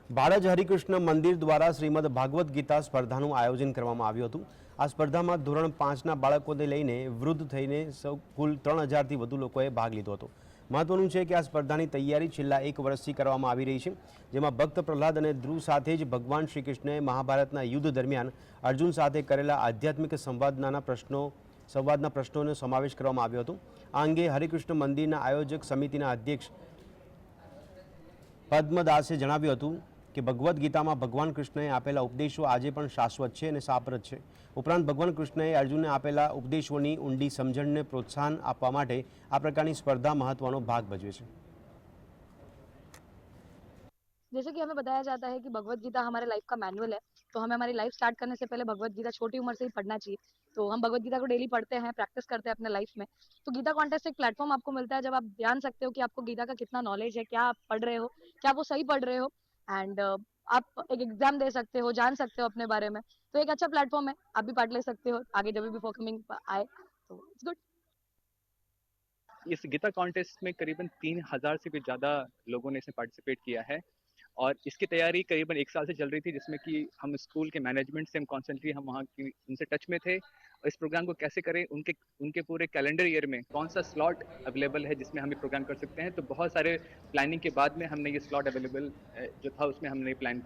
બાળજ હરિકૃષ્ણ મંદિર દ્વારા શ્રીમદ ભાગવત ગીતા સ્પર્ધાનું આયોજન કરવામાં આવ્યું હતું। આ સ્પર્ધામાં ધોરણ 5ના બાળકોને લઈને વૃદ્ધ થઈને કુલ 3000થી વધુ લોકોએ ભાગ લીધો હતો। મહત્વનું છે કે આ સ્પર્ધાની તૈયારી છેલ્લા 1 વર્ષથી કરવામાં આવી રહી છે, જેમાં ભક્ત પ્રહલાદ અને ધ્રુવ સાથે જ ભગવાન શ્રી કૃષ્ણએ મહાભારતના યુદ્ધ દરમિયાન અર્જુન સાથે કરેલા આધ્યાત્મિક સંવાદના પ્રશ્નોનો સમાવેશ કરવામાં આવ્યો હતો। આ અંગે હરિકૃષ્ણ મંદિરના આયોજક સમિતિના અધ્યક્ષ પદ્મદાસે જણાવ્યું હતું કે ભગવદ્ ગીતામાં ભગવાન કૃષ્ણએ આપેલા ઉપદેશો આજે પણ શાશ્વત છે અને સાંપ્રત છે। ઉપરાંત ભગવાન કૃષ્ણએ અર્જુનને આપેલા ઉપદેશોની ઊંડી સમજણને પ્રોત્સાહન આપવા માટે આ પ્રકારની સ્પર્ધા મહત્વનો ભાગ ભજવે છે। जैसे कि हमें बताया जाता है कि भगवत गीता हमारे लाइफ का मैनुअल है, तो हमें हमारी लाइफ स्टार्ट करने से पहले भगवत गीता छोटी उम्र से ही पढ़ना चाहिए। तो हम भगवत गीता को डेली पढ़ते हैं, प्रैक्टिस करते हैं अपने लाइफ में। तो गीता कॉन्टेस्ट एक प्लेटफॉर्म आपको मिलता है जब आप जान सकते हो कि आपको गीता का कितना नॉलेज है, क्या आप पढ़ रहे हो, क्या आप वो सही पढ़ रहे हो। एंड आप एक एग्जाम दे सकते हो, जान सकते हो अपने बारे में। तो एक अच्छा प्लेटफॉर्म है, आप भी पार्ट ले सकते हो आगे जब भी परफॉर्मिंग आए, तो इट्स गुड। इस गीता कॉन्टेस्ट में करीबन 3000 से भी ज़्यादा लोगों ने इसमें पार्टिसिपेट किया है और इसकी तैयारी करीबन 1 साल से चल रही थी, जिसमें कि हम स्कूल के मैनेजमेंट से हम कॉन्स्टेंटली हम वहाँ की उनसे टच में थे और इस प्रोग्राम को कैसे करें, उनके उनके पूरे कैलेंडर ईयर में कौन सा स्लॉट अवेलेबल है जिसमें हम ये प्रोग्राम कर सकते हैं। तो बहुत सारे प्लानिंग के बाद में हमने ये स्लॉट अवेलेबल जो था उसमें हमने प्लान